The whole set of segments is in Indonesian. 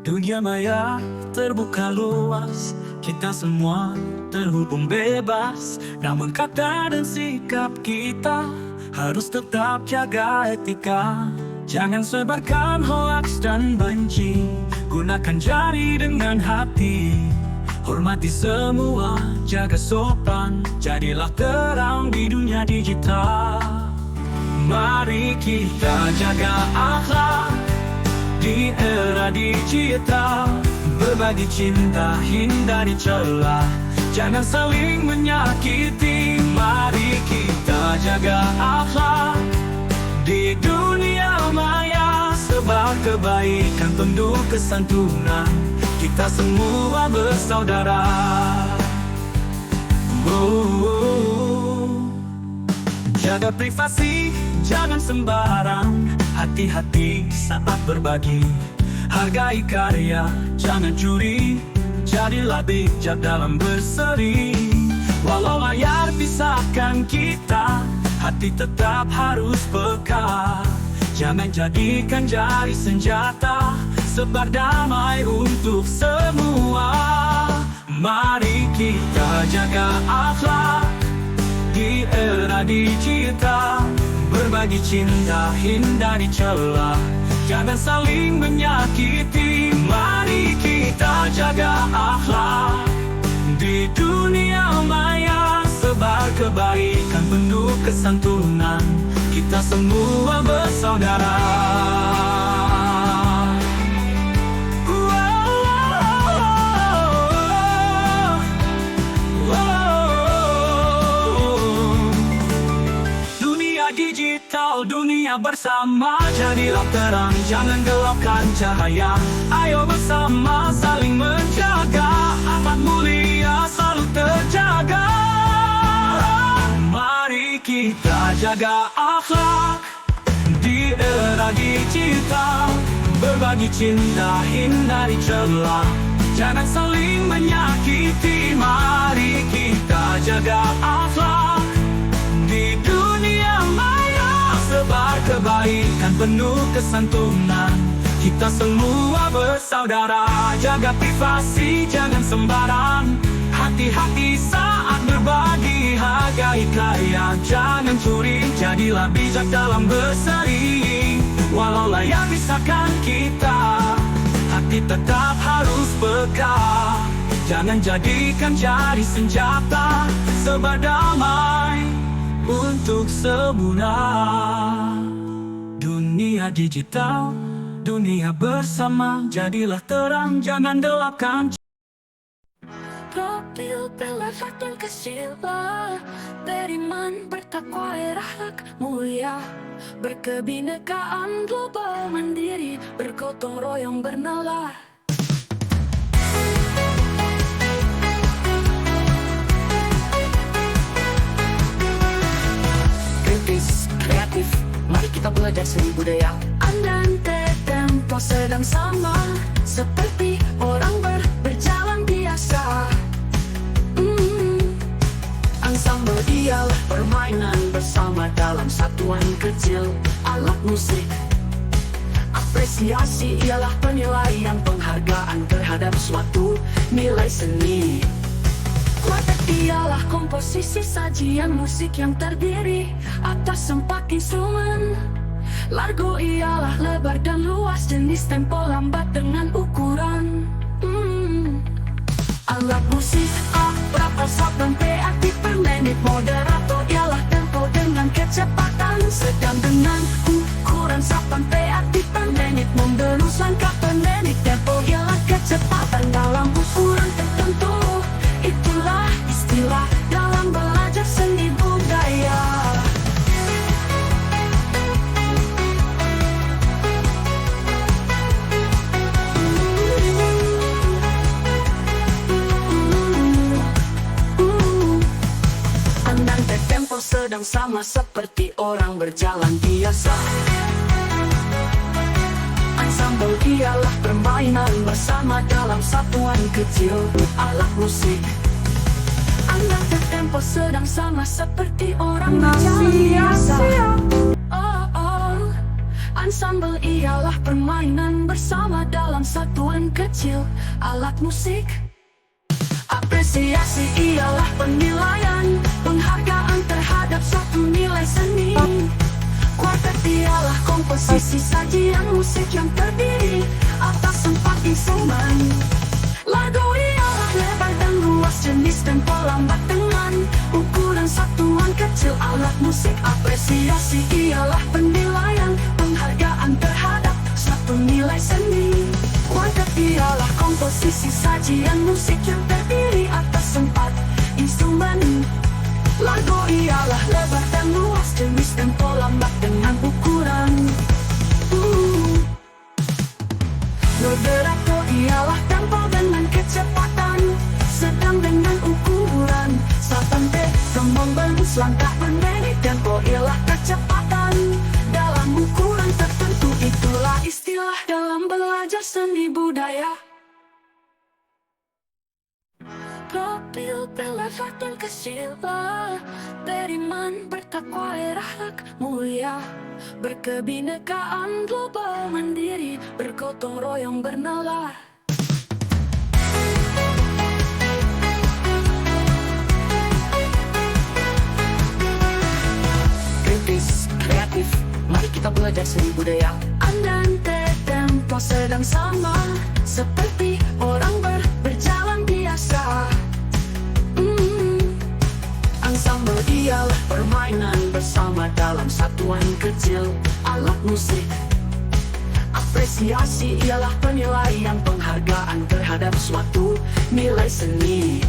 Dunia maya terbuka luas, kita semua terhubung bebas. Namun kata dan sikap kita harus tetap jaga etika. Jangan sebarkan hoaks dan benci, gunakan jari dengan hati. Hormati semua, jaga sopan, jadilah terang di dunia digital. Mari kita jaga akhlak di era digital. Berbagi cinta, hindari celah, jangan saling menyakiti. Mari kita jaga akhlak di dunia maya. Sebar kebaikan, penuh kesantunan, kita semua bersaudara. Jaga privasi, jangan sembarang, hati-hati saat berbagi. Hargai karya, jangan curi, jadilah bijak dalam berseri. Walau layar pisahkan kita, hati tetap harus peka. Jangan jadikan jari senjata, sebar damai untuk semua. Mari kita jaga akhlak di era digital. Berbagi cinta, hindari celah, jangan saling menyakiti. Mari kita jaga akhlak di dunia maya. Sebar kebaikan, penuh kesantunan, kita semua bersaudara. Dunia digital, dunia bersama, jadilah terang, jangan gelapkan cahaya. Ayo bersama saling menjaga, akhlak mulia selalu terjaga. Mari kita jaga akhlak di era digital. Berbagi cinta, hindari celah, jangan saling menyakiti. Mari kita jaga akhlak di dunia maya. Sebar kebaikan, penuh kesantunan, kita semua bersaudara. Jaga privasi, jangan sembarang, hati-hati saat berbagi. Hargai karya, jangan curi, jadilah bijak dalam berseri. Walau layar pisahkan kita, hati tetap harus peka. Jangan jadikan jari senjata, sebar damai untuk semua. Dunia digital, dunia bersama, jadilah terang, jangan gelapkan. Profil pelafat dan kesila, beriman, bertakwa, akhlak mulia, berkebinekaan global mandiri, bergotong royong bernalar. Kritis, kreatif, mari kita belajar seni budaya. Andante tempo sedang sama, seperti orang berjalan biasa. Ensemble ialah permainan bersama dalam satuan kecil, alat musik. Apresiasi ialah penilaian, penghargaan terhadap suatu nilai seni. Kuartet ialah komposisi sajian musik yang terdiri atas 4 instrumen. Largo ialah lebar dan luas, jenis tempo lambat dengan ukuran. Alat musik A, berapa sabdan PAT per menit. Moderator ialah tempo dengan kecepatan sedang dengan ukuran sabdan PAT per menit. Mengerus langkah per menit, tempo ialah kecepatan dalam ukuran tertentu. Itulah istilah dalam belajar seni budaya. Tempo sedang sama seperti orang berjalan biasa. Ensemble ialah permainan bersama dalam satuan kecil, alat musik. Anda bertempo sedang sama seperti orang berjalan biasa. Oh, oh. Ensemble ialah permainan bersama dalam satuan kecil alat musik. Apresiasi ialah penilaian, penghargaan terhadap suatu nilai seni. Kuartet ialah komposisi sajian musik yang terdiri atas 4 instrumen. Lagu ialah lebar dan luas, jenis tempo lambat dengan ukuran satuan kecil alat musik. Apresiasi ialah penilaian, penghargaan terhadap suatu nilai seni. Kuartet ialah komposisi sajian musik yang terdiri atas 4 instrumen. Lagu ialah lebar dan luas, jenis tempo lambat dengan ukuran. Moderato ialah tempo dengan kecepatan sedang dengan ukuran 8p. Trombon selangkah per menit, tempo ialah kecepatan dalam ukuran tertentu. Itulah istilah dalam belajar seni budaya. Profil pelafatan kesila, beriman, bertakwa, akhlak mulia, berkebinekaan global mandiri, bergotong royong bernalar. Kritis, kreatif, mari kita belajar seni budaya. Andante tempo sedang sama seperti orang berjalan biasa. Ensemble ialah permainan bersama dalam satuan kecil alat musik. Apresiasi ialah penilaian, penghargaan terhadap suatu nilai seni.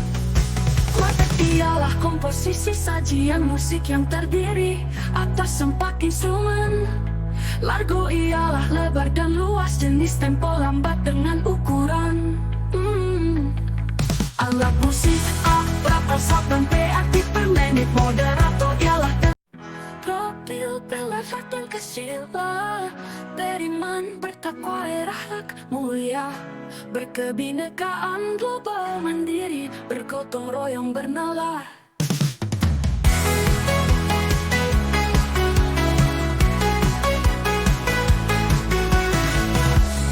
Kuartet ialah komposisi sajian musik yang terdiri atas 4 instrumen. Lagu ialah lebar dan luas, jenis tempo lambat dengan ukuran. Alat musik A, berapa dan P aktif per menit. Moderato ialah profil pelafatan kesila, beriman, bertakwa, akhlak mulia, berkebinekaan global mandiri, bergotong royong bernalar.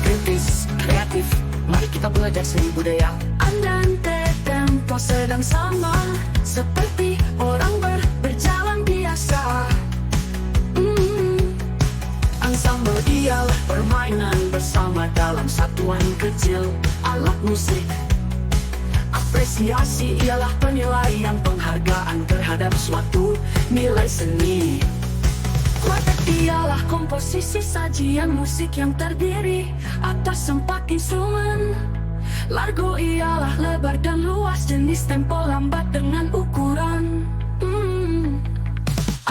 Kritis, kreatif, mari kita belajar seni budaya. Andante tempo sedang sama seperti orang berjalan biasa. Ensemble ialah permainan bersama dalam satuan kecil alat musik. Apresiasi ialah penilaian, penghargaan terhadap suatu nilai seni. Kuartet ialah komposisi sajian musik yang terdiri atas 4 instrumen. Lagu ialah lebar dan luas, jenis tempo lambat dengan ukuran.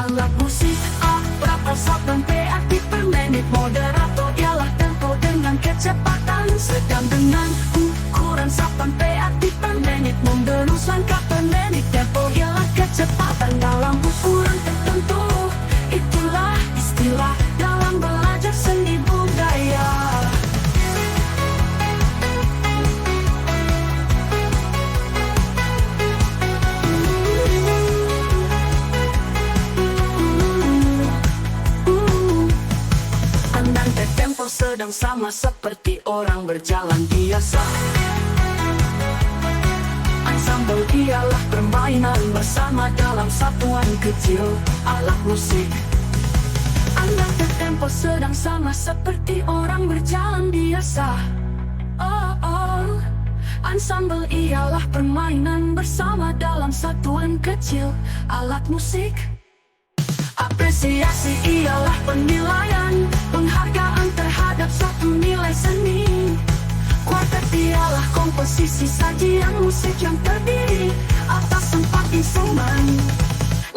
Alat musik A, berapa dan P aktif per menit. Moderato ialah tempo dengan kecepatan sedang dengan ukuran 8p aktif per menit. Mendelus langkah per menit, tempo ialah kecepatan dalam ukuran tertentu. Itulah istilah dalam belajar seni budaya. Andante tempo sedang sama seperti orang berjalan biasa. Ensemble ialah permainan bersama dalam satuan kecil alat musik. Andante tempo sedang sama seperti orang berjalan biasa. Oh, oh. Ensemble ialah permainan bersama dalam satuan kecil alat musik. Apresiasi ialah penilaian, penghargaan terhadap suatu nilai seni. Kuartet ialah komposisi sajian musik yang terdiri atas 4 instrumen.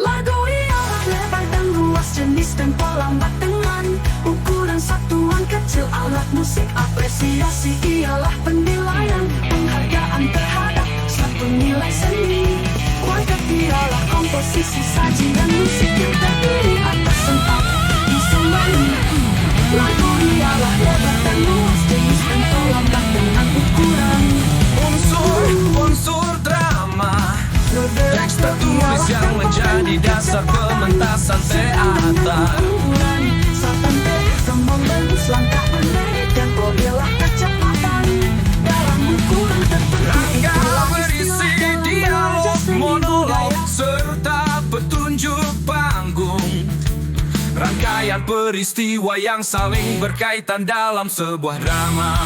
Lagu ialah lebar dan luas, jenis tempo lambat dengan ukuran satuan kecil alat musik. Apresiasi ialah penilaian, penghargaan terhadap suatu nilai seni. Kuartet ialah komposisi sajian musik yang terdiri atas 4 instrumen. Lagu ialah lebar dan luas, jenis tempo lambat dengan ukuran. Unsur drama menjadi dasar pementasan teater. Ukuran Sapan teater membentuk langkah menarik tempo ialah kecepatan dalam ukuran tertentu. Rangka berisi dialog, monolog, serta petunjuk panggung. Rangkaian peristiwa yang saling berkaitan dalam sebuah drama.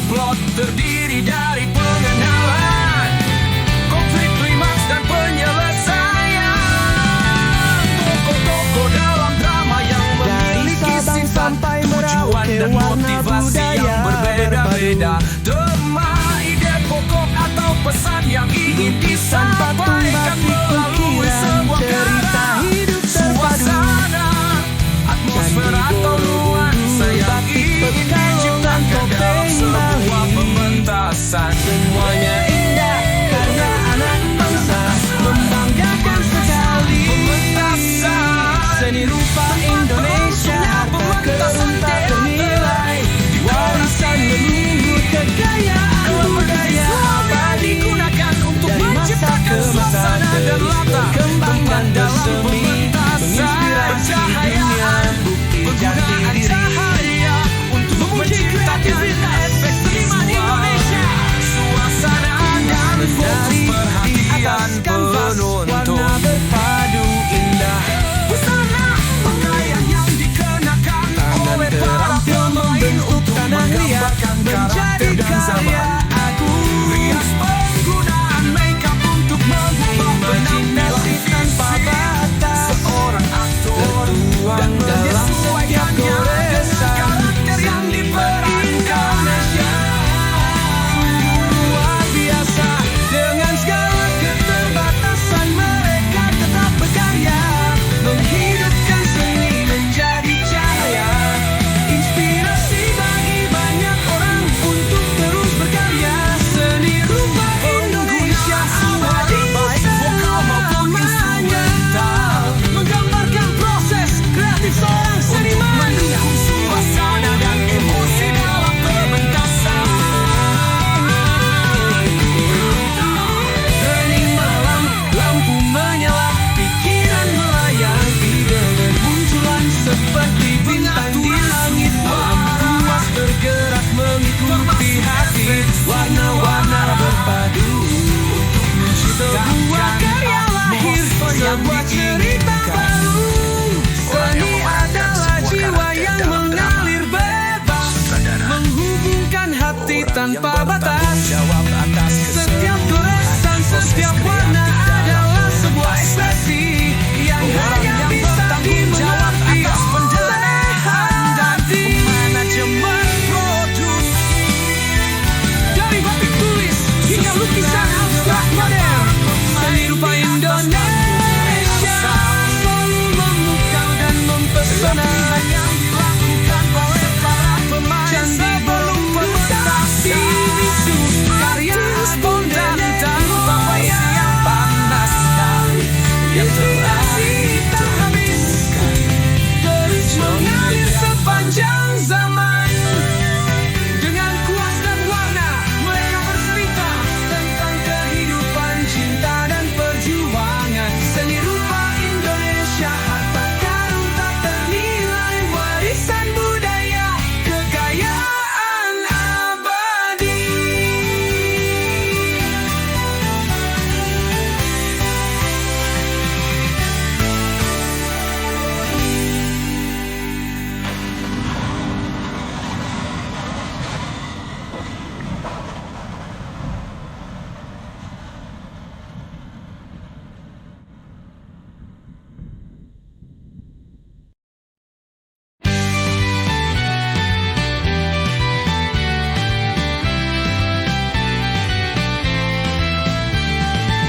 Plot terdiri dari pengenalan, konflik, klimaks, dan penyelesaian. Tokoh-tokoh dalam drama yang memiliki sifat, tujuan, dan motivasi yang berbeda-beda. Tema, ide pokok, atau pesan yang ingin disampaikan melalui sebuah karya. Suasana, atmosfer, atau nuansa yang ingin diciptakan dalam sebuah pementasan. Semuanya indah karena anak bangsa membanggakan sekali. Pementasan Seni rupa Indonesia harta karun tak ternilai, warisan leluhur kekayaan budaya abadi digunakan untuk dari masa menciptakan ke masa suasana dan terus latar berkembang dan dalam bersemi, menginspirasi dunia, bukti jati penggunaan diri. cahaya untuk menciptakan efek seniman Indonesia. suasana dan fokus perhatian penonton. Warna berpadu indah, Busana pakaian yang dikenakan oleh para pemain untuk menggambarkan karakter dan zaman. Rias penggunaan makeup untuk mengubah penampilan tanpa batas, seorang aktor dan dalam setiap menyesuaikannya dengan goresan karakter yang diperankan. luar biasa. Dengan segala keterbatasan mereka tetap berkarya, menghidupkan seni menjadi cahaya, inspirasi bagi banyak orang untuk terus berkarya. Seni rupa Indonesia abadi selamanya, menggambarkan proses kreatif seorang seniman. Mendukung suasana dan emosi dalam pementasan. Hening malam, lampu menyala, pikiran melayang, ide bermunculan seperti bintang di langit. Malam puas bergerak mengikuti hati, warna-warna berpadu. Sebuah karya lahir, sebuah cerita baru. Seni adalah jiwa yang mengalir bebas, menghubungkan hati tanpa batas. Setiap goresan, setiap warna adalah sebuah ekspresi yang hanya bisa dimengerti oleh hati. Manajemen produksi Dari batik tulis hingga lukisan abstrak modern, seni rupa Indonesia selalu memukau dan mempesona. yang dilakukan oleh para pemain Candi sebelum berprestasi, pementasan. karya Spontan dan tanpa persiapan panas yang inspirasi tak habis, terus mengalir sepanjang zaman. Dengan kuas dan warna, mereka bercerita tentang kehidupan, cinta, dan perjuangan. Seni rupa Indonesia harta karun tak ternilai, warisan budaya kekayaan abadi.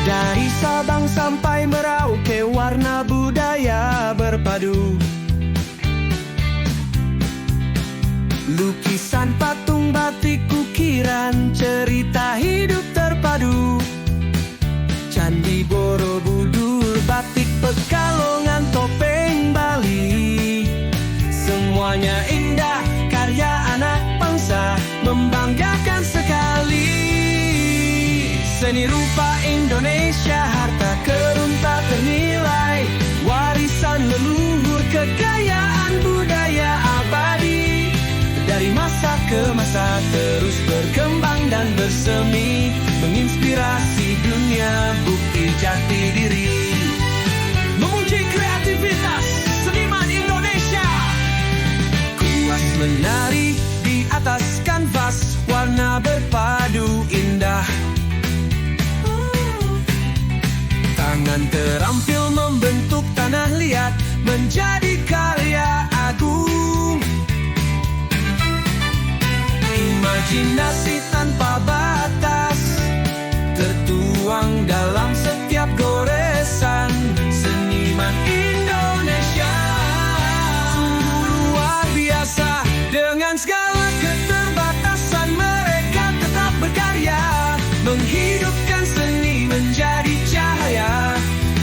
Dari Sabang sampai Merauke, warna budaya berpadu. Lukisan, patung, batik, ukiran, cerita hidup terpadu. Candi Borobudur, batik Pekalongan, topeng Bali. Semuanya indah, karya anak bangsa, membanggakan sekali. Seni rupa Indonesia, harta karun tak ternilai, warisan leluhur, kekayaan budaya abadi. Dari masa ke masa terus berkembang dan bersemi, menginspirasi dunia, bukti jati diri. Memuji kreativitas seniman Indonesia, kuas menari di atas kanvas, warna berpadu indah. Tangan terampil membentuk tanah liat menjadi karya agung. Imajinasi tanpa batas tertuang dalam setiap goresan seniman Indonesia. Sungguh luar biasa, dengan segala keterbatasan mereka tetap berkarya, menghidupkan seni menjadi cahaya,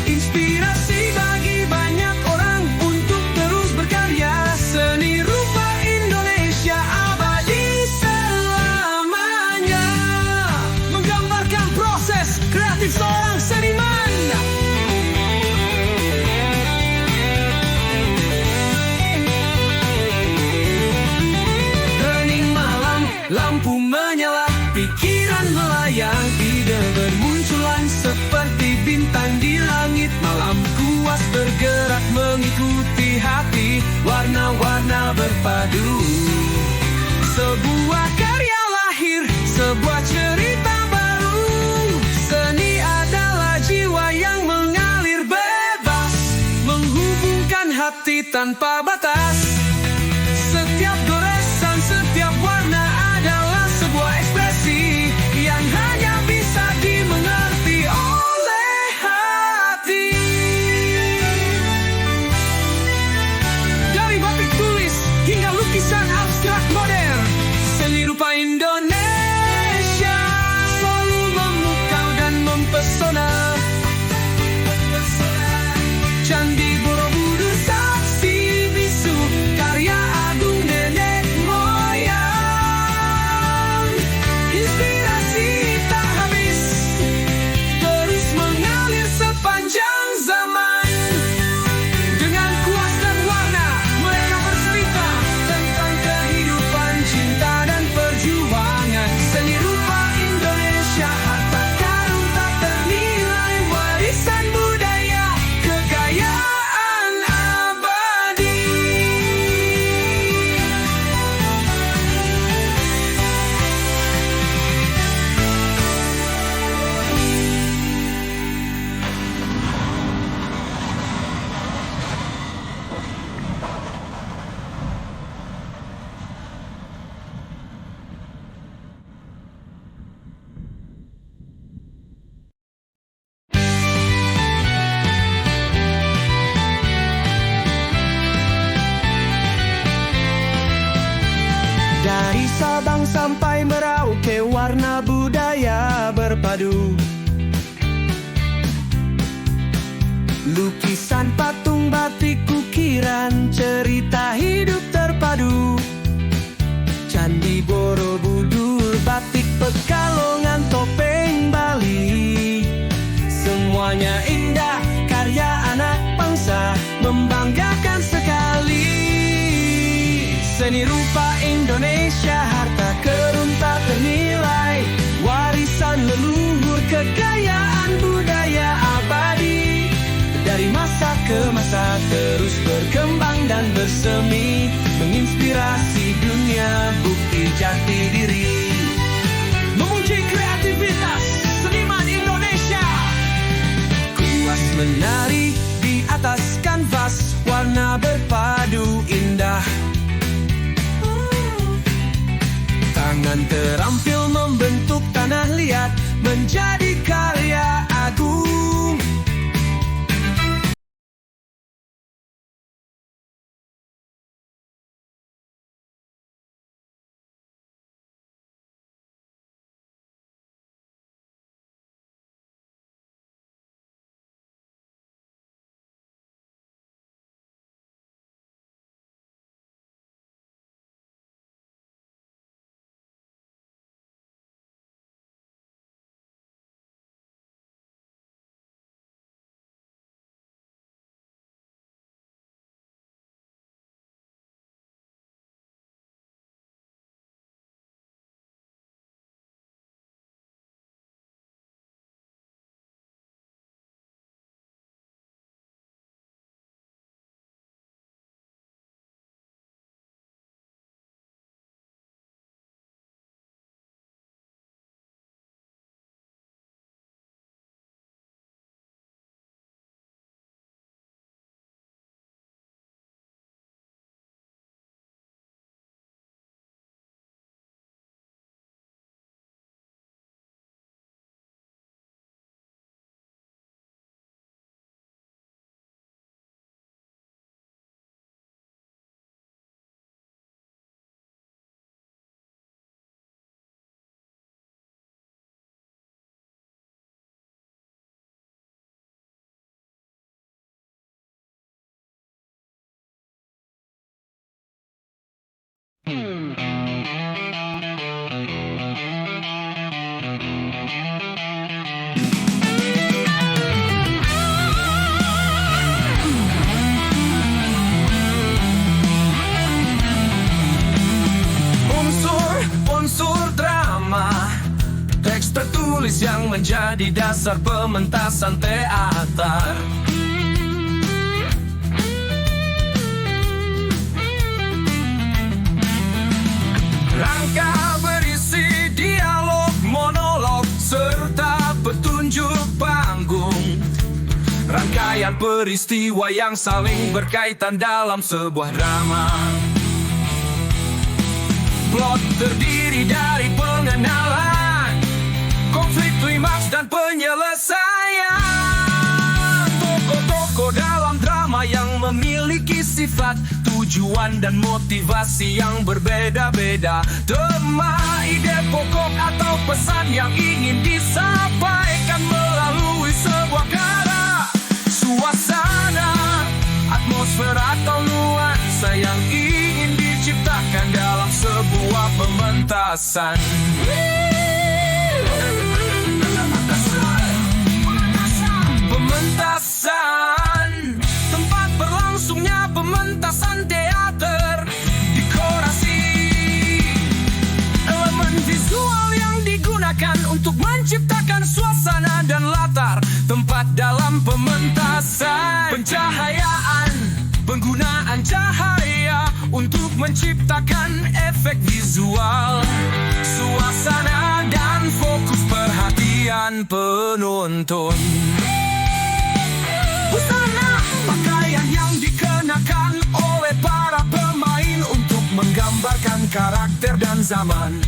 inspirasi bagi banyak orang untuk terus berkarya. Seni rupa Indonesia abadi selamanya, menggambarkan proses kreatif seorang seniman. Hening malam, lampu menyala, pikiran melayang, ide bermunculan seperti bintang di langit malam. Kuas bergerak mengikuti hati, warna-warna berpadu. Sebuah karya lahir, sebuah cerita baru. Seni adalah jiwa yang mengalir bebas, menghubungkan hati tanpa batas. Setiap goresan, setiap warna adalah sebuah ekspresi yang hanya bisa dimengerti oleh hati. Dari batik tulis hingga lukisan abstrak modern, seni rupa Indonesia selalu memukau dan mempesona. Candi Borobudur saksi bisu, karya agung nenek moyang. Inspirasi tak habis, terus mengalir sepanjang zaman. Dengan kuas dan warna, mereka bercerita tentang kehidupan, cinta dan perjuangan. Seni rupa Indonesia, harta karun tak ternilai, warisan budaya, kekayaan abadi. Dari Sabang sampai Merauke, warna budaya berpadu. Lukisan, patung, batik, ukiran, cerita hidup terpadu. Candi Borobudur, batik Pekalongan, topeng Bali, semuanya indah, karya anak bangsa, membanggakan sekali. Seni rupa Indonesia, harta karun tak ternilai, warisan leluhur, kekayaan budaya abadi. Dari masa ke masa terus berkembang dan bersemi, menginspirasi dunia, bukti jati diri. Memuji kreativitas seniman Indonesia, kuas menari di atas kanvas, warna berpadu indah. Tangan terampil membentuk tanah liat menjadi karya agung. Teks tertulis yang menjadi dasar pementasan teater. Rangka berisi dialog, monolog, serta petunjuk panggung. Rangkaian peristiwa yang saling berkaitan dalam sebuah drama. Plot terdiri dari pengenalan, konflik, klimaks, dan penyelesaian. Tokoh-tokoh dalam drama yang memiliki sifat, tujuan, dan motivasi yang berbeda-beda. Tema, ide pokok, atau pesan yang ingin disampaikan melalui sebuah karya. Suasana, atmosfer, atau nuansa yang ingin diciptakan dalam sebuah pementasan. Pementasan, tempat berlangsungnya pementasan teater. Dekorasi, elemen visual yang digunakan untuk menciptakan suasana dan latar tempat dalam pementasan. Pencahayaan, penggunaan cahaya untuk menciptakan efek visual, suasana, dan fokus perhatian penonton. Busana, pakaian yang dikenakan oleh para pemain untuk menggambarkan karakter dan zaman.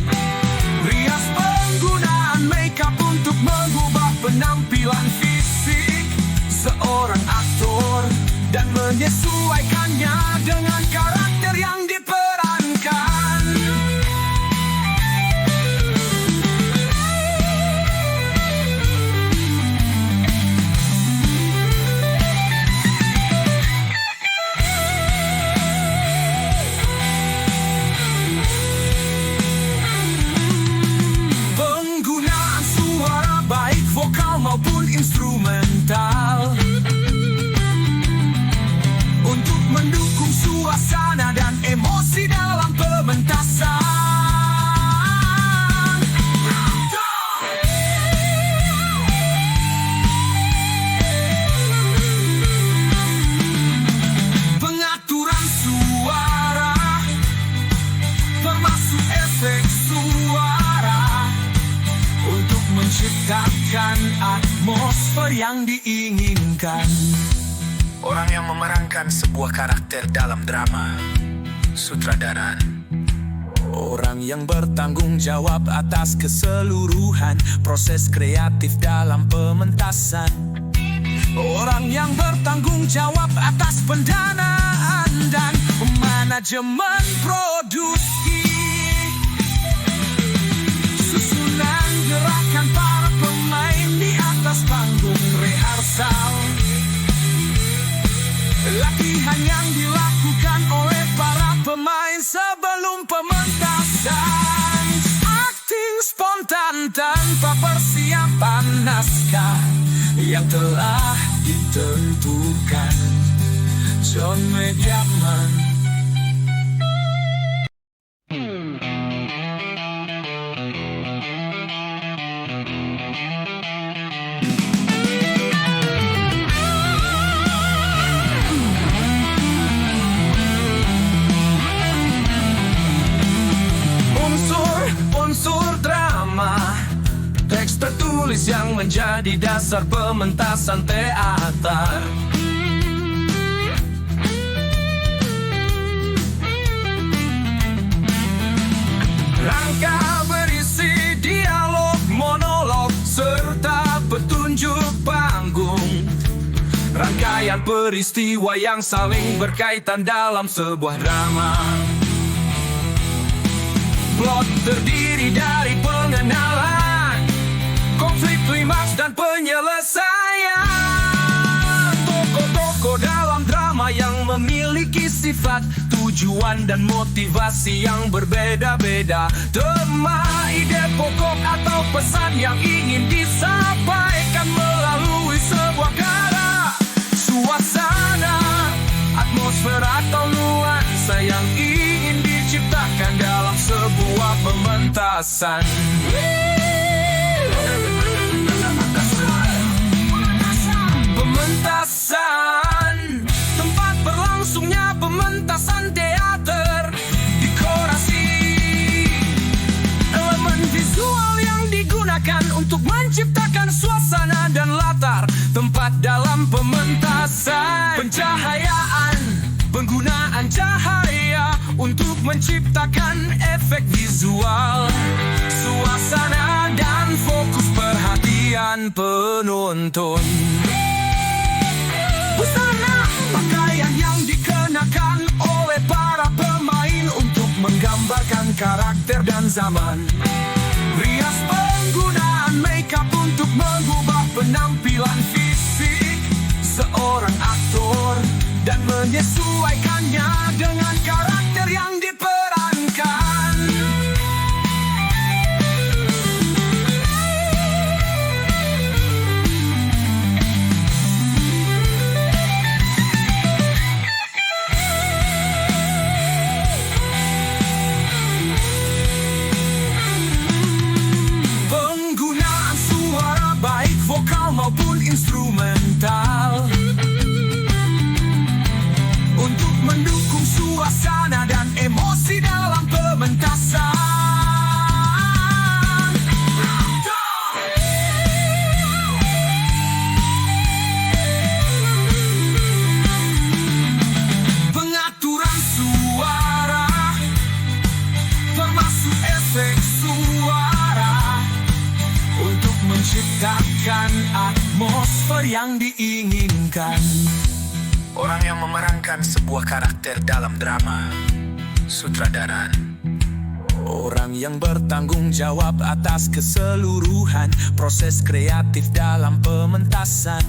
Rias, penggunaan makeup untuk mengubah penampilan fisik seorang aktor dan menyesuaikannya dengan karakter yang diperankan. Penggunaan suara baik vokal maupun instrumental untuk mendukung suasana dan emosi dalam pementasan. Pengaturan suara, termasuk efek suara, untuk menciptakan atmosfer yang diinginkan. Orang yang memerankan sebuah karakter dalam drama. Sutradaran. Orang yang bertanggung jawab atas keseluruhan proses kreatif dalam pementasan. Orang yang bertanggung jawab atas pendanaan dan manajemen produksi. Susunan gerakan para pemain di atas panggung rehearsal. Latihan yang dilakukan oleh para pemain sebelum pementasan. Akting spontan tanpa persiapan naskah yang telah ditentukan. John Mediaman. Unsur drama, teks tertulis yang menjadi dasar pementasan teater. Rangka berisi dialog, monolog, serta petunjuk panggung. Rangkaian peristiwa yang saling berkaitan dalam sebuah drama. Plot terdiri dari pengenalan, konflik, klimaks, dan penyelesaian. Tokoh-tokoh dalam drama yang memiliki sifat, tujuan, dan motivasi yang berbeda-beda. Tema, ide pokok, atau pesan yang ingin disampaikan melalui sebuah karya. Suasana, atmosfer, atau nuansa yang ingin diciptakan dalam sebuah pementasan. untuk menciptakan suasana dan latar tempat dalam pementasan. Pencahayaan, penggunaan cahaya untuk menciptakan efek visual, suasana dan fokus perhatian penonton. Busana, pakaian yang dikenakan oleh para pemain untuk menggambarkan karakter dan zaman. Rias, penggunaan makeup untuk mengubah penampilan fisik seorang aktor dan menyesuaikannya dengan karakter yang diperankan. Penggunaan suara baik vokal maupun instrumental untuk mendukung suasana dan emosi dalam pementasan. Pengaturan suara termasuk efek suara untuk menciptakan atmosfer yang diinginkan. Orang yang memerankan sebuah karakter dalam drama. Sutradaran. Orang yang bertanggung jawab atas keseluruhan proses kreatif dalam pementasan.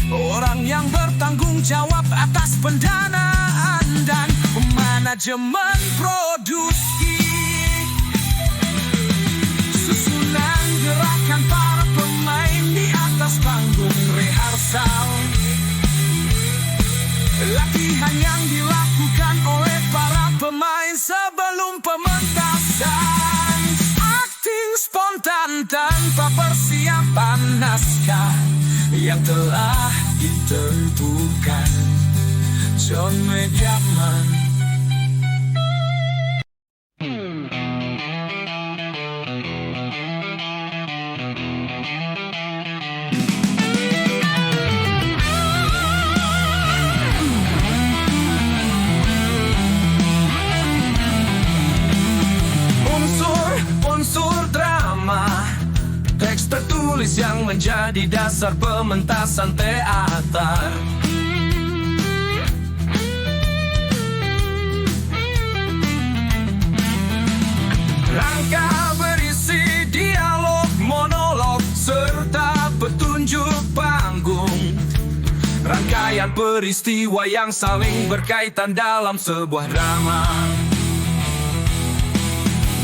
Orang yang bertanggung jawab atas pendanaan dan manajemen produksi. Susunan gerakan para pemain di atas panggung rehearsal. Latihan yang dilakukan oleh para pemain sebelum pementasan. Akting spontan tanpa persiapan naskah yang telah ditentukan. John Mediaman. Unsur drama, teks tertulis yang menjadi dasar pementasan teater. Rangka berisi dialog, monolog, serta petunjuk panggung. Rangkaian peristiwa yang saling berkaitan dalam sebuah drama.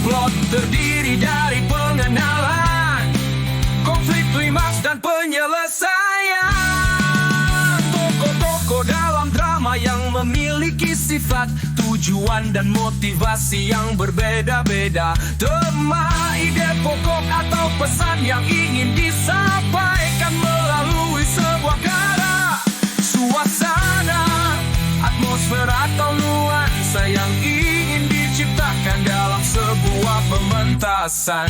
Plot terdiri dari pengenalan, konflik, klimaks, dan penyelesaian. Tokoh-tokoh dalam drama yang memiliki sifat, tujuan, dan motivasi yang berbeda-beda. Tema, ide pokok, atau pesan yang ingin disampaikan melalui sebuah karya. Suasana, atmosfer, atau nuansa yang ingin diciptakan dalam sebuah pementasan.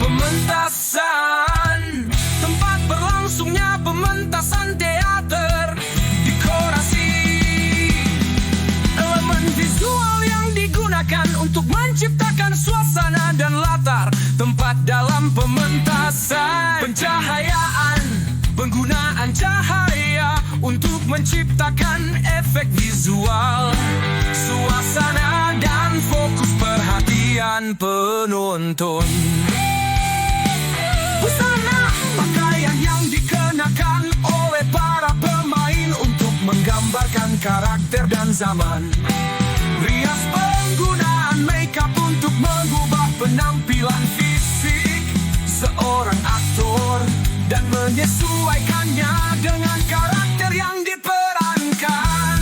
Pementasan, tempat berlangsungnya pementasan teater. Dekorasi, elemen visual yang digunakan untuk menciptakan suasana dan latar tempat dalam pementasan. Pencahayaan, penggunaan cahaya untuk menciptakan efek visual, suasana, dan fokus perhatian penonton. Busana, pakaian yang dikenakan oleh para pemain untuk menggambarkan karakter dan zaman. Rias, penggunaan makeup untuk mengubah penampilan fisik seorang aktor dan menyesuaikannya dengan karakter yang diperankan.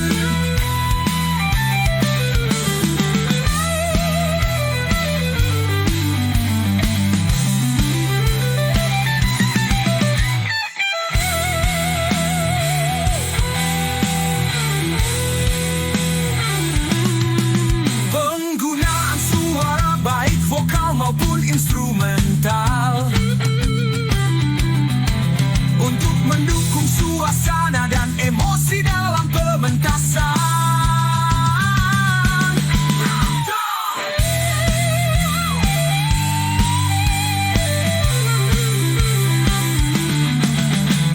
maupun instrumental, untuk mendukung suasana dan emosi dalam pementasan.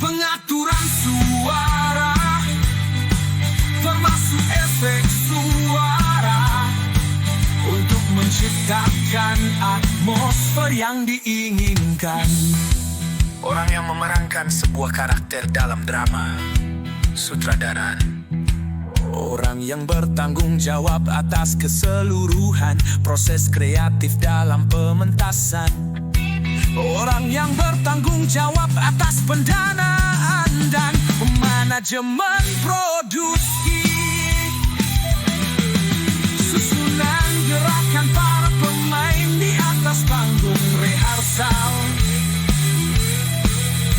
Pengaturan suara, termasuk efek suara, untuk menciptakan atmosfer yang diinginkan. Orang yang memerankan sebuah karakter dalam drama. Sutradaran. Orang yang bertanggung jawab atas keseluruhan proses kreatif dalam pementasan. Orang yang bertanggung jawab atas pendanaan dan manajemen produksi. Susunan gerakan para pemain di atas panggung rehearsal.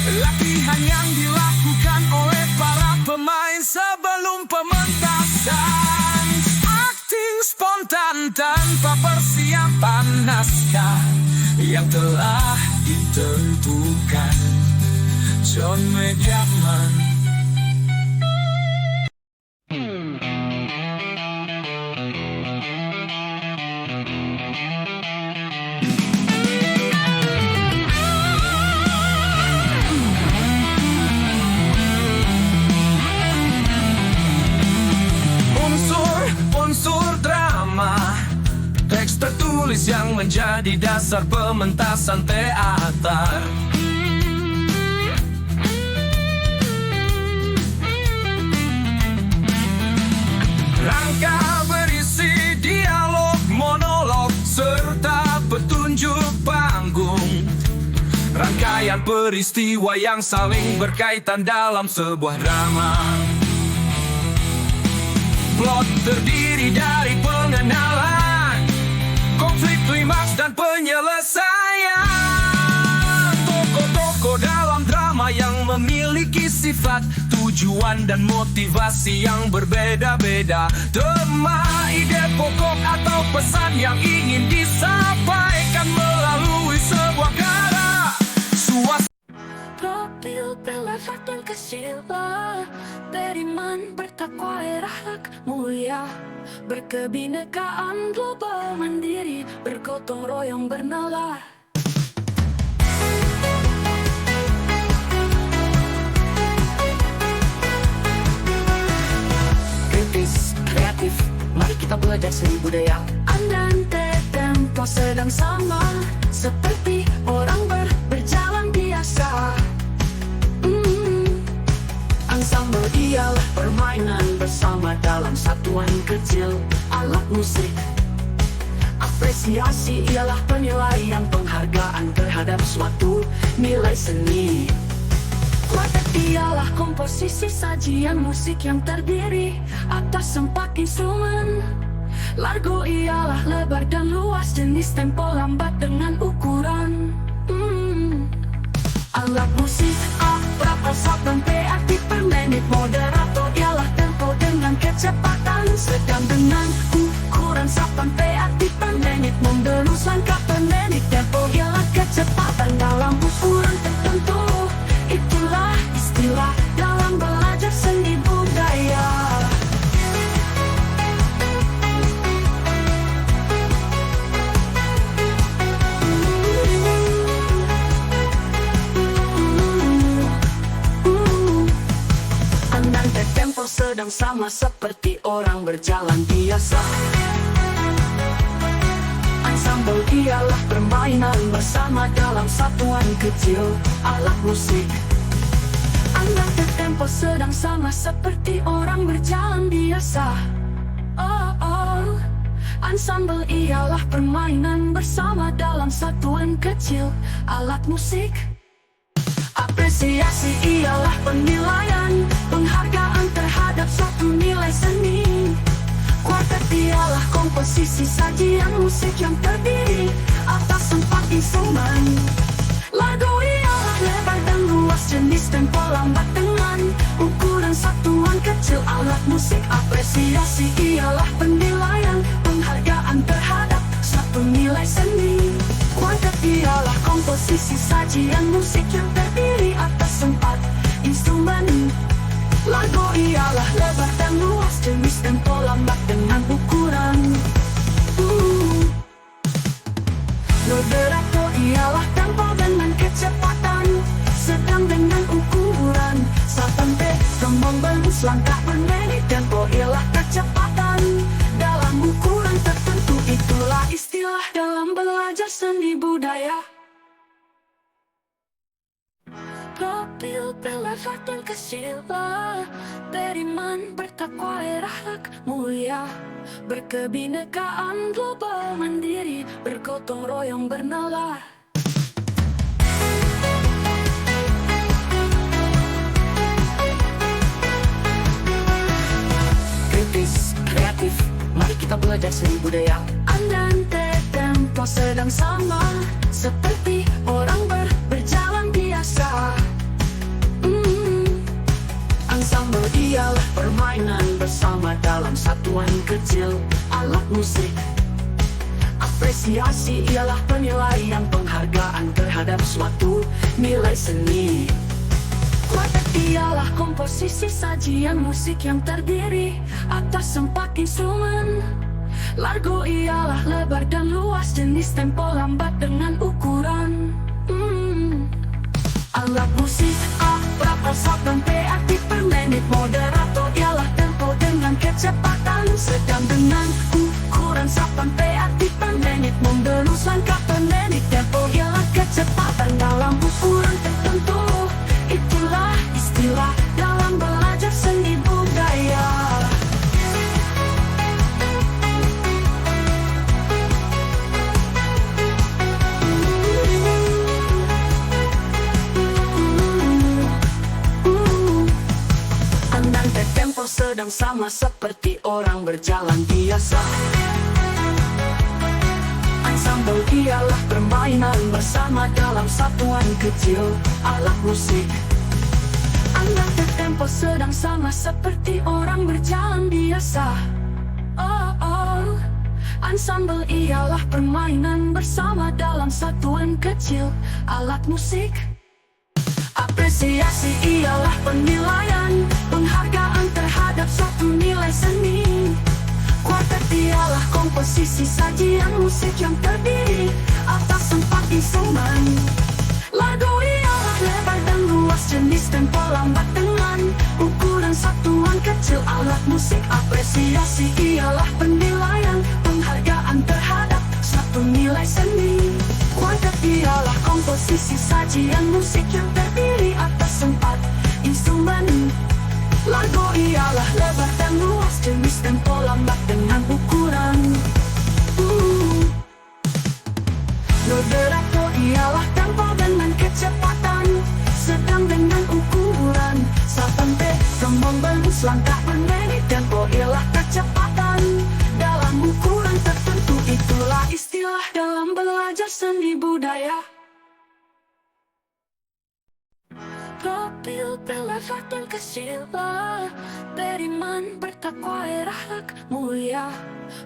Latihan yang dilakukan oleh para pemain sebelum pementasan. Akting spontan tanpa persiapan naskah yang telah ditentukan. John Mediaman. Unsur drama, teks tertulis yang menjadi dasar pementasan teater. Rangka berisi dialog, monolog, serta petunjuk panggung. Rangkaian peristiwa yang saling berkaitan dalam sebuah drama. Plot terdiri dari pengenalan, konflik, klimaks, dan penyelesaian. Tokoh-tokoh dalam drama yang memiliki sifat, tujuan, dan motivasi yang berbeda-beda. Tema, ide pokok, atau pesan yang ingin disampaikan melalui sebuah karya. Profil pelafatan kesila, beriman, bertakwa, akhlak mulia, berkebinekaan global mandiri, bergotong royong bernalar. Kritis, kreatif, mari kita belajar seni budaya. Andante tempo sedang sama, seperti orang berjalan biasa. Ensemble ialah permainan bersama dalam satuan kecil, alat musik. Apresiasi ialah penilaian, penghargaan terhadap suatu nilai seni. Kuartet ialah komposisi sajian musik yang terdiri atas 4 instrumen. Largo ialah lebar dan luas, jenis tempo lambat dengan ukuran. Alat musik berapa dan PRT per menit. Moderator ialah tempo dengan kecepatan sedang dengan ukuran 8 PRT per menit. Membelus langkah per menit. Tempo ialah kecepatan dalam ukuran tertentu. Itulah istilah dalam belajar seni budaya. Tempo sedang sama seperti orang berjalan biasa. Ensemble ialah permainan bersama dalam satuan kecil, alat musik. Andante tempo sedang sama seperti orang berjalan biasa. Ensemble ialah permainan bersama dalam satuan kecil, alat musik. Apresiasi ialah penilaian, penghargaan terhadap suatu nilai seni. Kuartet ialah komposisi sajian musik yang terdiri atas 4 instrumen. Lagu ialah lebar dan luas, jenis tempo lambat dengan ukuran satuan kecil, alat musik. Apresiasi ialah penilaian, penghargaan terhadap suatu nilai seni. Komposisi sajian musik yang terdiri atas 4 instrumen. Lagu ialah lebar dan luas, jenis tempo lambat dengan ukuran. Moderato ialah tempo dengan kecepatan sedang dengan ukuran 8p. Gembong bermus langkah per menit, tempo ialah kecepatan dalam ukuran tertentu. Itulah istilah dalam belajar seni budaya. Profil pelafatan kesila, beriman, bertakwa, berakhlak mulia, berkebinekaan global mandiri, bergotong royong bernalar. Kritis, kreatif, mari kita belajar seni budaya. Andante tempo sedang sama, seperti orang berjalan biasa. Ensemble ialah permainan bersama dalam satuan kecil alat musik. Apresiasi ialah penilaian, penghargaan terhadap suatu nilai seni. Kuartet ialah komposisi sajian musik yang terdiri atas 4 instrumen. Largo ialah lebar dan luas, jenis tempo lambat dengan ukuran. Alat musik A, berapa dan P aktif per menit. Moderato ialah tempo dengan kecepatan sedang dengan ukuran 8p aktif per menit. Membelus langkah per menit, tempo ialah kecepatan dalam ukuran tertentu. Itulah istilah dalam belajar seni budaya. Andante tempo sedang sama, seperti orang berjalan biasa. Ensemble ialah permainan bersama dalam satuan kecil alat musik. Andante tempo sedang sama, seperti orang berjalan biasa. Ensemble ialah permainan bersama dalam satuan kecil alat musik. Apresiasi ialah penilaian, penghargaan terhadap suatu nilai seni. Kuartet ialah komposisi sajian musik yang terdiri atas 4 instrumen. Lagu ialah lebar dan luas, jenis tempo lambat dengan ukuran satuan kecil alat musik. Apresiasi ialah penilaian, penghargaan terhadap suatu nilai seni. Kuartet ialah komposisi sajian musik yang terdiri atas 4 instrumen. Lagu ialah lebar dan luas, jenis tempo lambat dengan ukuran. Moderato ialah tempo dengan kecepatan sedang dengan ukuran 8p. Gembong bermus langkah per menit, tempo ialah kecepatan dalam ukuran tertentu. Itulah istilah dalam belajar seni budaya. Profil pelafatan kesila, beriman, bertakwa, berakhlak mulia,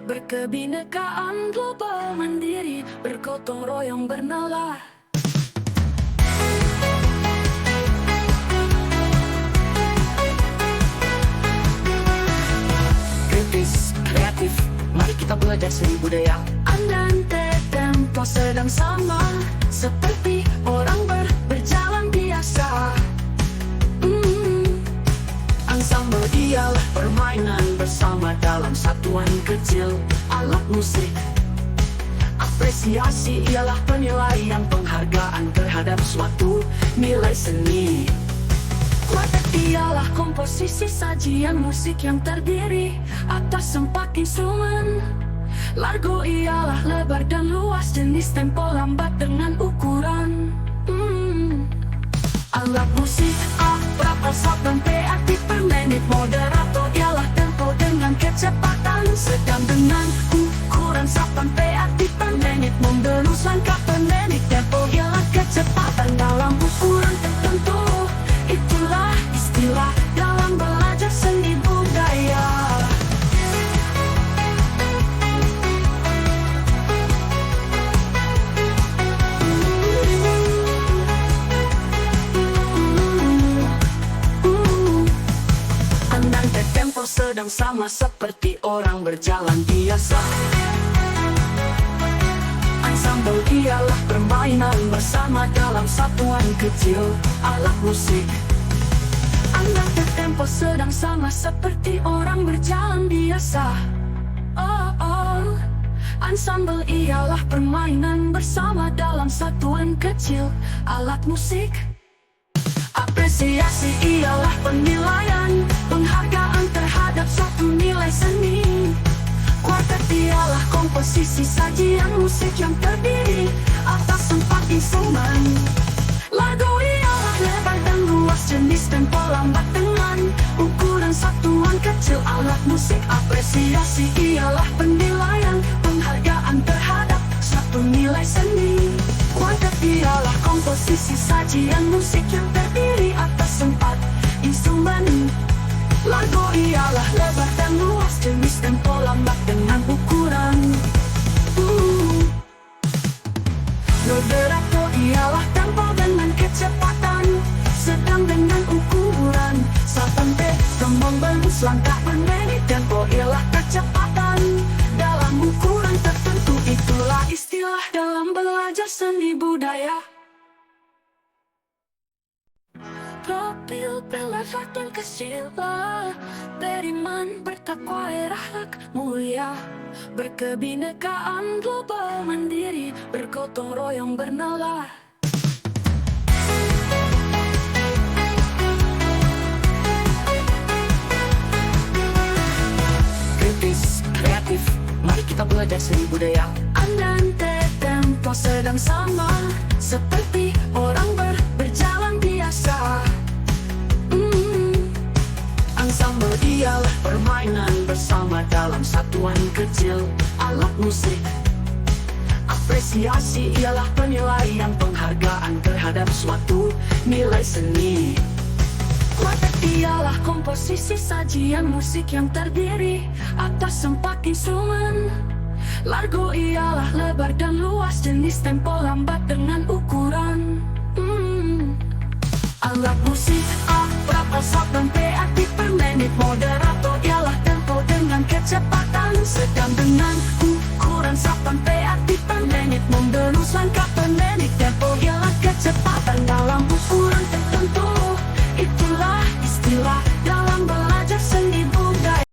berkebinekaan global mandiri, bergotong royong bernalar. Kritis, kreatif, mari kita belajar seni budaya. Andante tempo sedang sama, seperti orang berjalan biasa. Ensemble ialah permainan bersama dalam satuan kecil alat musik. Apresiasi ialah penilaian, penghargaan terhadap suatu nilai seni. Kuartet ialah komposisi sajian musik yang terdiri atas 4 instrumen. Largo ialah lebar dan luas, jenis tempo lambat dengan ukuran. Alat musik A, berapa dan P aktif per menit. Moderato ialah tempo dengan kecepatan sedang dengan ukuran 8p aktif per menit. Membelus langkah per menit, tempo ialah kecepatan dalam ukuran tertentu. Itulah istilah dalam belajar seni budaya. sama seperti orang berjalan biasa. Ensemble ialah permainan bersama dalam satuan kecil alat musik. Andante tempo sedang sama seperti orang berjalan biasa. Oh, oh. Ensemble ialah permainan bersama dalam satuan kecil alat musik. Apresiasi ialah penilaian, penghargaan terhadap suatu nilai seni. Kuartet ialah komposisi sajian musik yang terdiri atas 4 instrumen. Lagu ialah lebar dan luas, jenis tempo lambat dengan ukuran satuan kecil alat musik. Apresiasi ialah penilaian, penghargaan terhadap suatu nilai seni. Kuartet ialah komposisi sajian musik yang terdiri atas 4 instrumen. Lagu ialah lebar dan luas, jenis tempo lambat dengan ukuran Moderato ialah tempo dengan kecepatan sedang dengan ukuran 8p. Trombon bermus langkah per menit, tempo ialah kecepatan dalam ukuran tertentu. Itulah istilah dalam belajar seni budaya. Profil pelafatan kesila, beriman, bertakwa, akhlak mulia, berkebinekaan global mandiri, bergotong royong bernalar. Kritis, kreatif, mari kita belajar seni budaya. Andante tempo sedang sama seperti orang berjalan biasa. Ensemble ialah permainan bersama dalam satuan kecil alat musik. Apresiasi ialah penilaian, penghargaan terhadap suatu nilai seni. Kuartet ialah komposisi sajian musik yang terdiri atas 4 instrumen. Lagu ialah lebar dan luas, jenis tempo lambat dengan ukuran alat musik A, berapa shot dan P aktif per menit. Moderato ialah tempo dengan kecepatan sedang dengan ukuran 8p aktif per menit. Mendelus langkah per menit, tempo ialah kecepatan dalam ukuran tertentu. Itulah istilah dalam belajar seni budaya.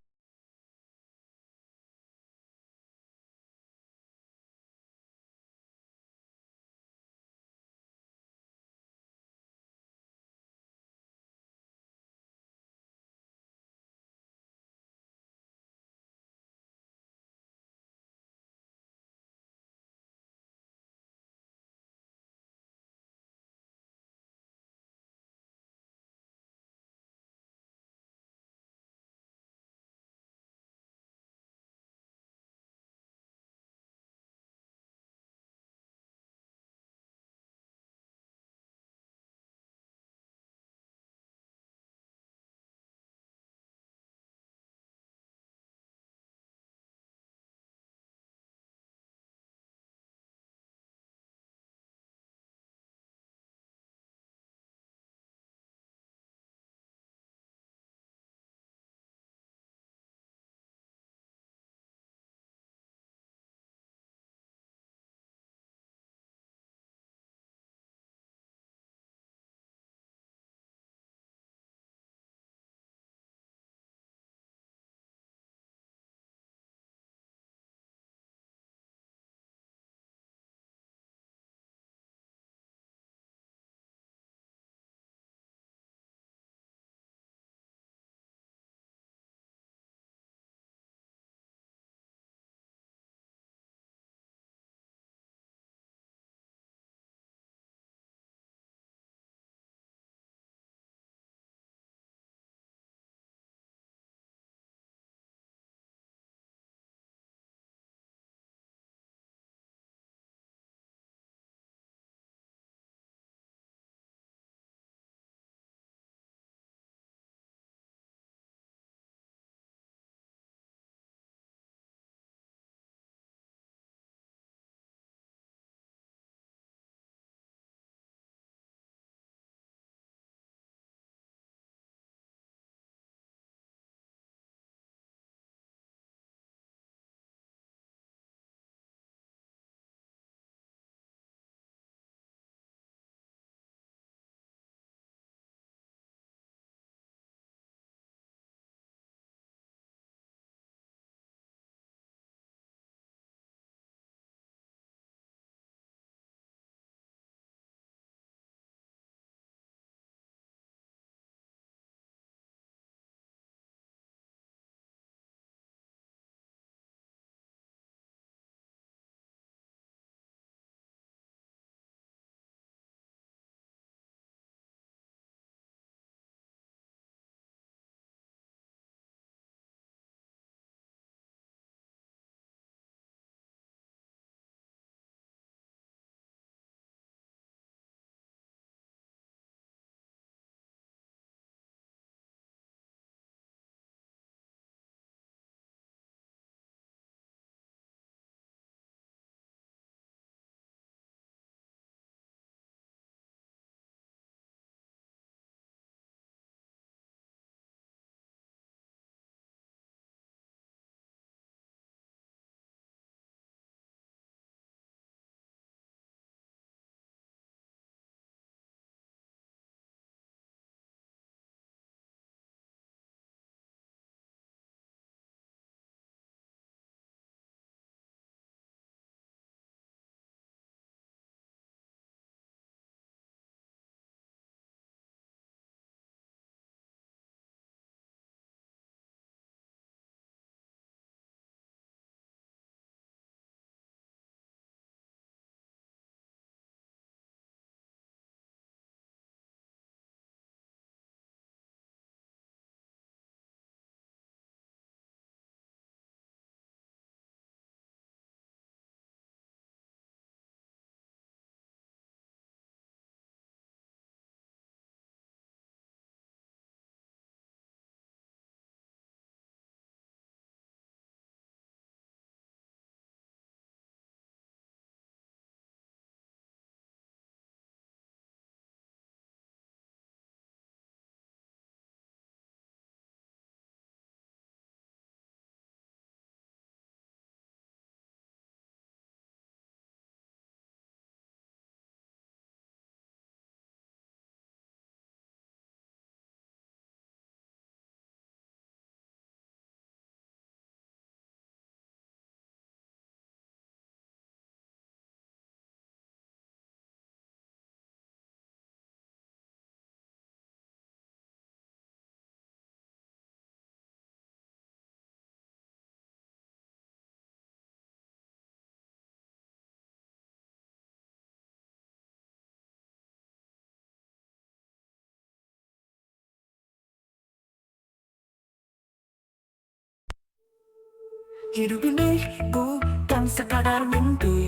Hidup ini bukan sekadar mimpi,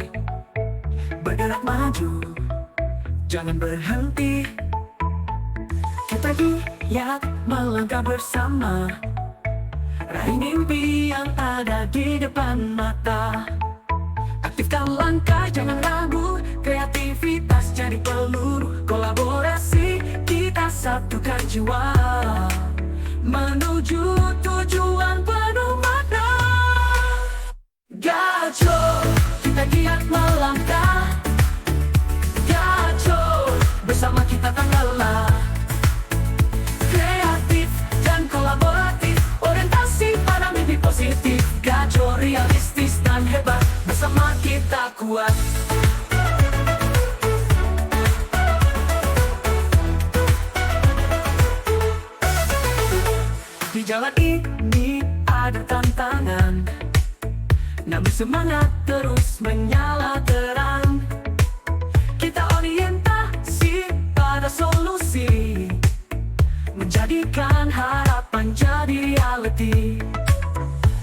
bergerak maju, jangan berhenti. Kita giat melangkah bersama, raih mimpi yang ada di depan mata. Aktifkan langkah, jangan ragu, kreativitas jadi peluru. Kolaborasi, kita satukan jiwa, menuju tujuan penuh makna. Gaco, kita giat melangkah. Gaco, bersama kita tak lelah. Kreatif dan kolaboratif, orientasi pada mimpi positif. Gaco, realistis dan hebat, bersama kita kuat. Di jalan ini ada tantangan, namun semangat terus menyala terang. Kita orientasi pada solusi, menjadikan harapan jadi reality.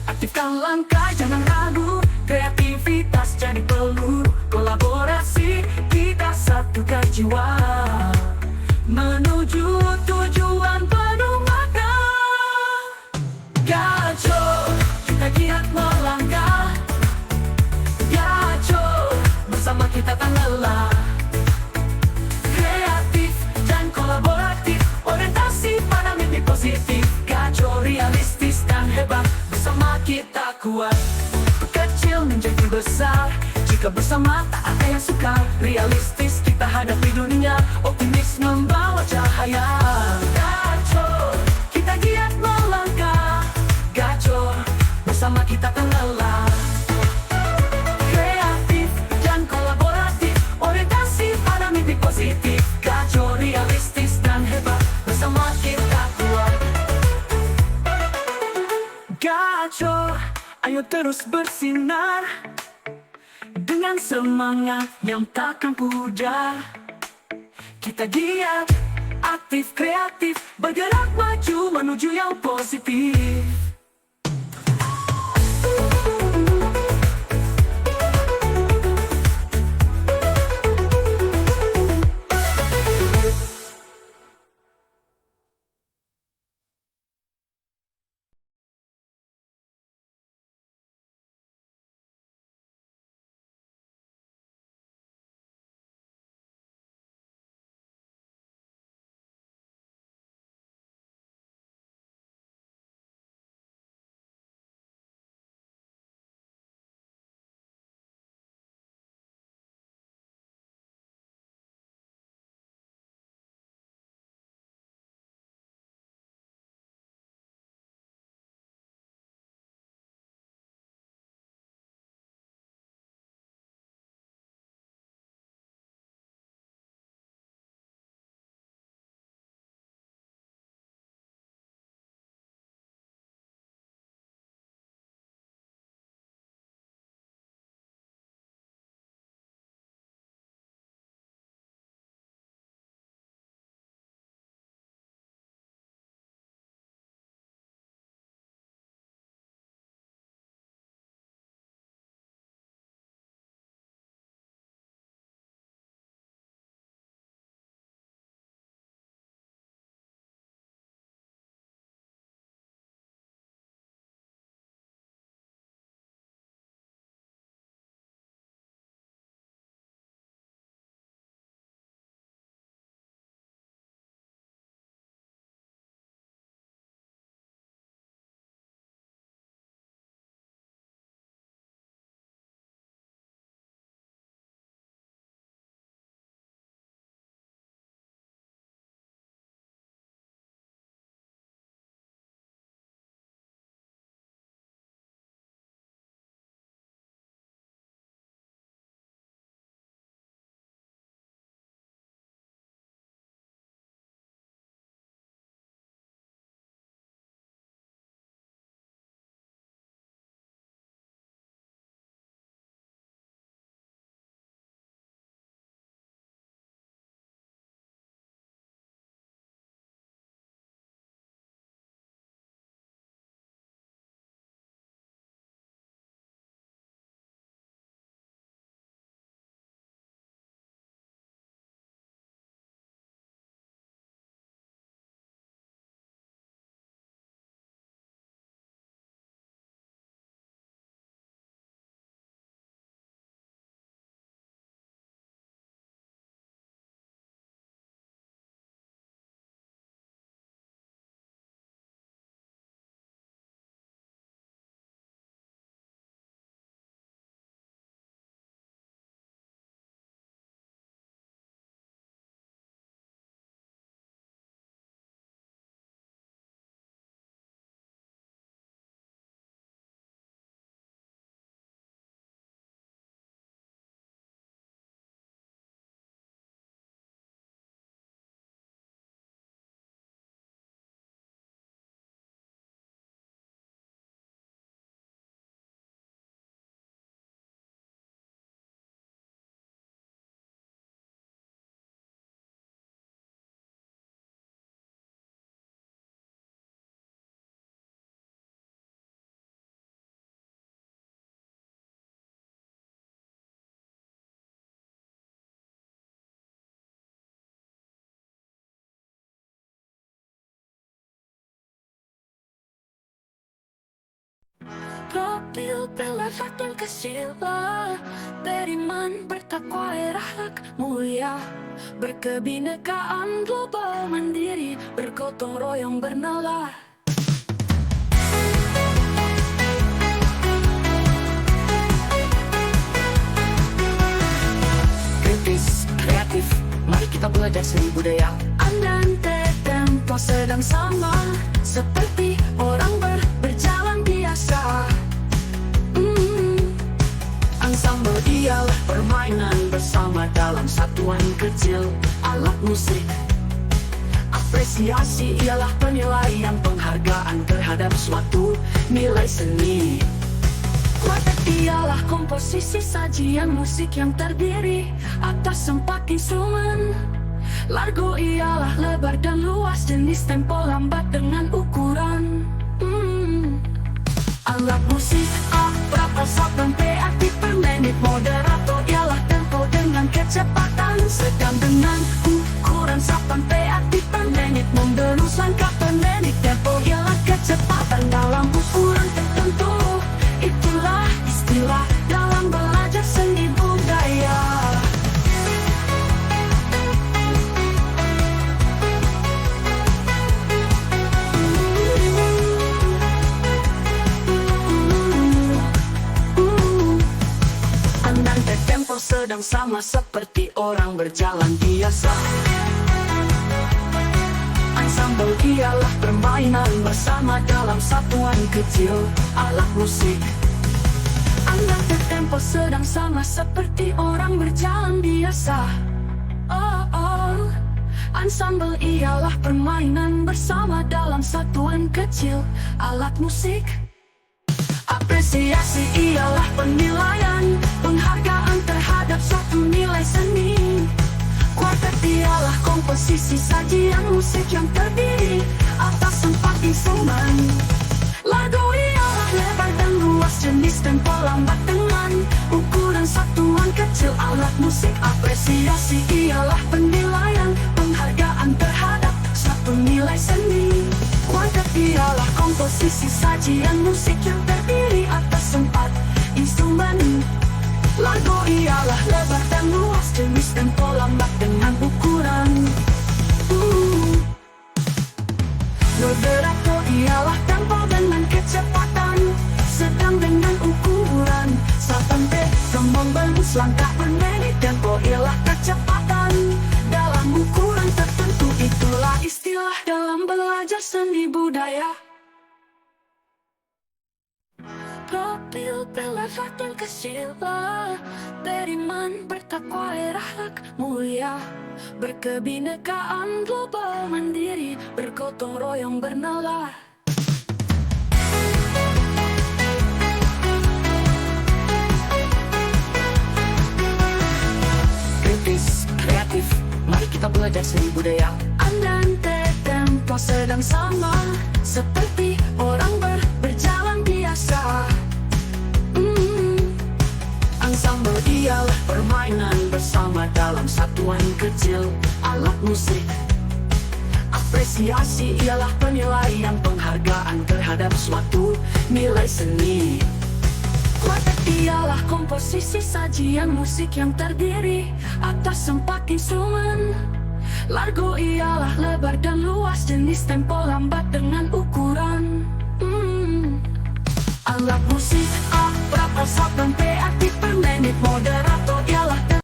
Aktifkan langkah, jangan ragu, kreativitas jadi peluru. Kolaborasi, kita satukan jiwa, menuju tujuan penuh makna. Gaco, kita giat melangkah. Gaco, bersama kita tak lelah. Kreatif dan kolaboratif, orientasi pada mimpi positif. Gaco, realistis dan hebat, bersama kita kuat. Kecil menjadi besar, jika bersama tak ada yang sukar. Realistis kita hadapi dunia, optimis membawa cahaya. Gaco, kita giat melangkah. Gaco, bersama kita tak lelah. Kreatif dan kolaboratif, orientasi pada mimpi positif. Gaco, realistis dan hebat, bersama kita kuat. Gaco, ayo terus bersinar dengan semangat yang takkan pudar. Kita giat, aktif, kreatif, bergerak maju menuju yang positif. Profil pelafatan kesila, beriman, bertakwa, berakhlak mulia, berkebinekaan global mandiri, bergotong royong bernalar. Kritis, kreatif, mari kita belajar seni budaya. Andante tempo sedang sama, seperti orang berjalan biasa. Ensemble ialah permainan bersama dalam satuan kecil, alat musik. Apresiasi ialah penilaian, penghargaan terhadap suatu nilai seni. Kuartet ialah komposisi sajian musik yang terdiri atas 4 instrumen. Largo ialah lebar dan luas, jenis tempo lambat dengan ukuran. Alat musik A, berapa dan P aktif per menit. Moderator ialah tempo dengan kecepatan sedang dengan ukuran 8 P aktif per menit. Menderus langkah per menit. Tempo ialah kecepatan dalam ukuran tertentu. Itulah istilah dalam belajar seni budaya. Andante tempo sedang sama seperti orang berjalan biasa. Ensemble ialah permainan bersama dalam satuan kecil, alat musik. Andante tempo sedang sama seperti orang berjalan biasa. Ensemble ialah permainan bersama dalam satuan kecil, alat musik. Apresiasi ialah penilaian, penghargaan terhadap suatu nilai seni. Kuartet ialah komposisi sajian musik yang terdiri atas 4 instrumen. Lagu ialah lebar dan luas, jenis tempo lambat dengan ukuran satuan kecil, alat musik. Apresiasi ialah penilaian, penghargaan terhadap suatu nilai seni. Kuartet ialah komposisi sajian musik yang terdiri atas 4 instrumen. Lagu ialah lebar dan luas, jenis tempo lambat dengan ukuran. Moderator ialah tempo dengan kecepatan sedang dengan ukuran 8 P. Membelus langkah per menit. Tempo ialah kecepatan dalam ukuran tertentu. Itulah istilah dalam belajar seni budaya. Profil pelafatan kesila, beriman, bertakwa, berakhlak mulia, berkebinekaan global mandiri, bergotong royong bernalar. Kritis, kreatif, mari kita belajar seni budaya. Andante tempo sedang sama, seperti orang berjalan biasa. Ensemble ialah permainan bersama dalam satuan kecil, alat musik. Apresiasi ialah penilaian, penghargaan terhadap suatu nilai seni. Kuartet ialah komposisi sajian musik yang terdiri atas 4 instrumen. Largo ialah lebar dan luas, jenis tempo lambat dengan ukuran. Alat musik A, berapa dan P aktif per menit. Moderator